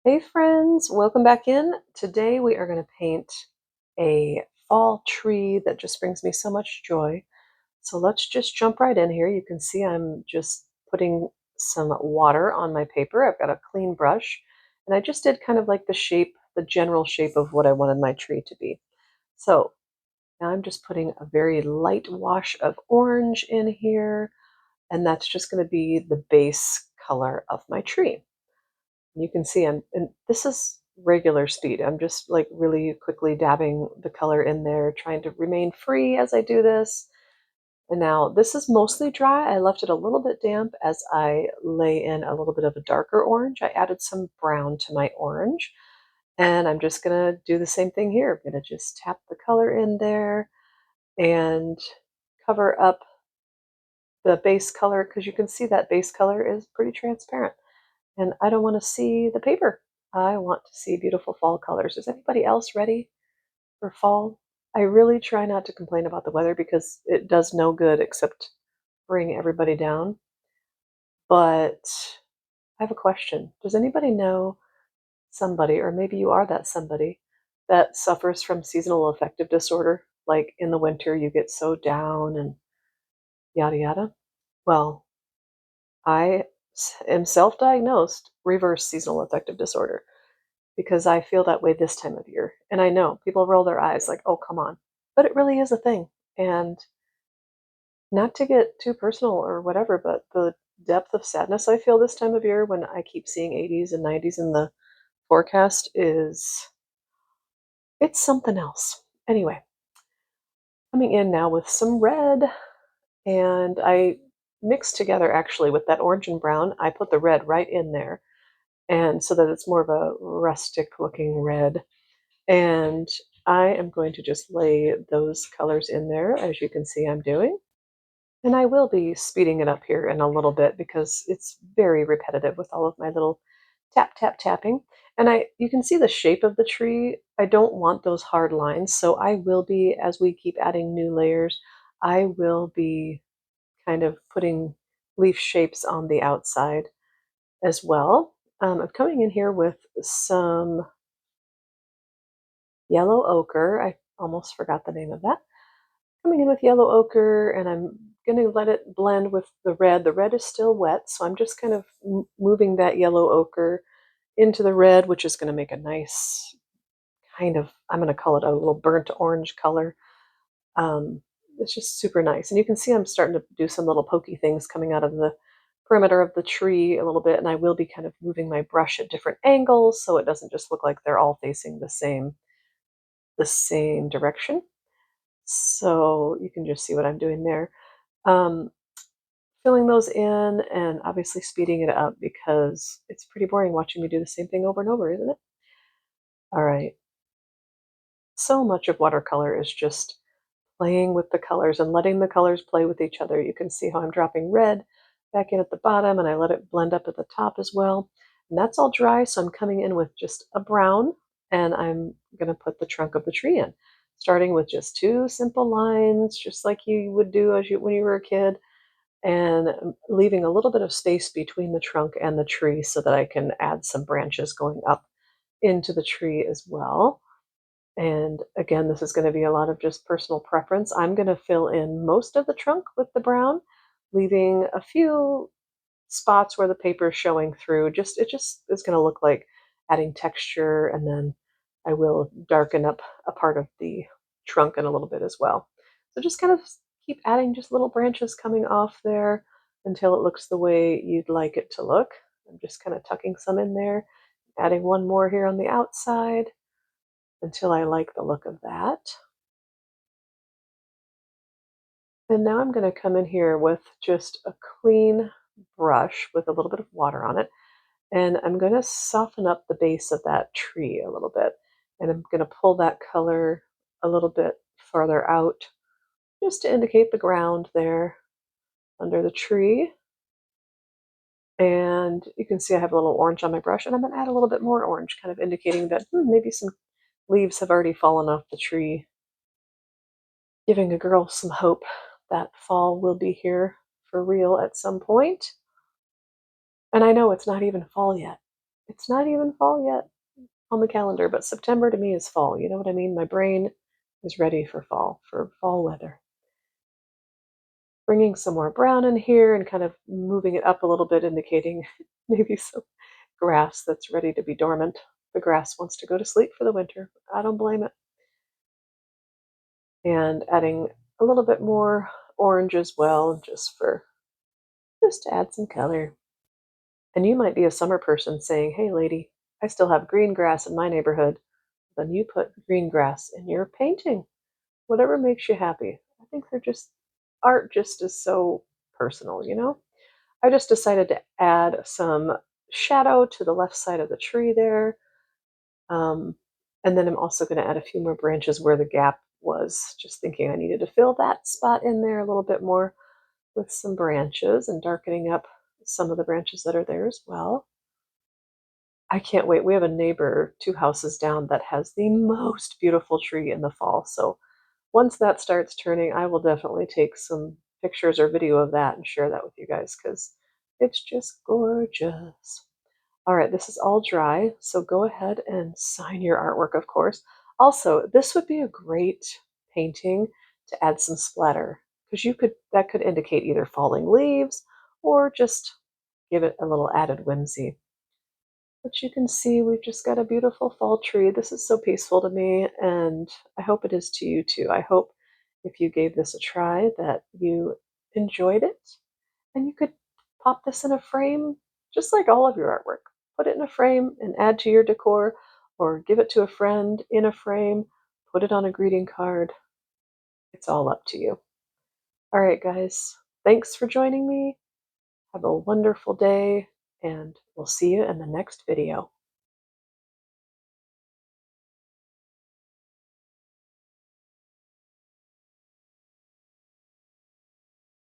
Hey friends, welcome back in. Today we are going to paint a fall tree that just brings me so much joy. So let's just jump right in here. You can see I'm just putting some water on my paper. I've got a clean brush and I just did kind of like the shape, the general shape of what I wanted my tree to be. So now I'm just putting a very light wash of orange in here, and that's just going to be the base color of my tree. You can see and this is regular speed. I'm just like really quickly dabbing the color in there, trying to remain free as I do this. And now this is mostly dry. I left it a little bit damp as I lay in a little bit of a darker orange. I added some brown to my orange, and I'm just gonna do the same thing here. I'm gonna just tap the color in there and cover up the base color because you can see that base color is pretty transparent. And I don't want to see the paper. I want to see beautiful fall colors. Is anybody else ready for fall? I really try not to complain about the weather because it does no good except bring everybody down. But I have a question. Does anybody know somebody, or maybe you are that somebody, that suffers from seasonal affective disorder? Like in the winter, you get so down and yada yada. Well, I am self diagnosed reverse seasonal affective disorder, because I feel that way this time of year. And I know people roll their eyes like, oh, come on. But it really is a thing. And not to get too personal or whatever, but the depth of sadness I feel this time of year when I keep seeing 80s and 90s in the forecast it's something else. Anyway, coming in now with some red, and I mixed together actually with that orange and brown. I put the red right in there, and so that it's more of a rustic looking red. And I am going to just lay those colors in there, as you can see I'm doing. And I will be speeding it up here in a little bit because it's very repetitive with all of my little tap, tap, tapping. And you can see the shape of the tree. I don't want those hard lines. So I will be, as we keep adding new layers, I will be kind of putting leaf shapes on the outside as well. I'm coming in here with some yellow ochre. I almost forgot the name of that. Coming in with yellow ochre, and I'm going to let it blend with the red. The red is still wet, so I'm just kind of moving that yellow ochre into the red, which is going to make a nice kind of, I'm going to call it a little burnt orange color. Um, it's just super nice. And you can see I'm starting to do some little pokey things coming out of the perimeter of the tree a little bit, and I will be kind of moving my brush at different angles so it doesn't just look like they're all facing the same direction. So you can just see what I'm doing there. Um, Filling those in and obviously speeding it up because it's pretty boring watching me do the same thing over and over, isn't it? All right. So much of watercolor is just playing with the colors and letting the colors play with each other. You can see how I'm dropping red back in at the bottom, and I let it blend up at the top as well. And that's all dry, so I'm coming in with just a brown, and I'm going to put the trunk of the tree in, starting with just two simple lines, just like you would do when you were a kid, and leaving a little bit of space between the trunk and the tree so that I can add some branches going up into the tree as well. And again, this is going to be a lot of just personal preference. I'm going to fill in most of the trunk with the brown, leaving a few spots where the paper is showing through. It just is going to look like adding texture, and then I will darken up a part of the trunk in a little bit as well. So just kind of keep adding just little branches coming off there until it looks the way you'd like it to look. I'm just kind of tucking some in there, adding one more here on the outside until I like the look of that. And now I'm going to come in here with just a clean brush with a little bit of water on it, and I'm going to soften up the base of that tree a little bit. And I'm going to pull that color a little bit farther out just to indicate the ground there under the tree. And you can see I have a little orange on my brush, and I'm going to add a little bit more orange, kind of indicating that maybe some leaves have already fallen off the tree, giving a girl some hope that fall will be here for real at some point. And I know it's not even fall yet. It's not even fall yet on the calendar, but September to me is fall. You know what I mean? My brain is ready for fall weather. Bringing some more brown in here and kind of moving it up a little bit, indicating maybe some grass that's ready to be dormant. The grass wants to go to sleep for the winter. I don't blame it. And adding a little bit more orange as well, just to add some color. And you might be a summer person saying, "Hey lady, I still have green grass in my neighborhood." Then you put green grass in your painting. Whatever makes you happy. I think they're just art just is so personal, you know? I just decided to add some shadow to the left side of the tree there. Um, and then I'm also going to add a few more branches where the gap was, just thinking I needed to fill that spot in there a little bit more with some branches and darkening up some of the branches that are there as well. I can't wait. We have a neighbor 2 houses down that has the most beautiful tree in the fall. So once that starts turning, I will definitely take some pictures or video of that and share that with you guys because it's just gorgeous. All right, this is all dry, so go ahead and sign your artwork, of course. Also, this would be a great painting to add some splatter because that could indicate either falling leaves or just give it a little added whimsy. But you can see we've just got a beautiful fall tree. This is so peaceful to me, and I hope it is to you too. I hope if you gave this a try that you enjoyed it and you could pop this in a frame just like all of your artwork. Put it in a frame and add to your decor or give it to a friend in a frame, put it on a greeting card. It's all up to you. All right, guys, thanks for joining me. Have a wonderful day, and we'll see you in the next video.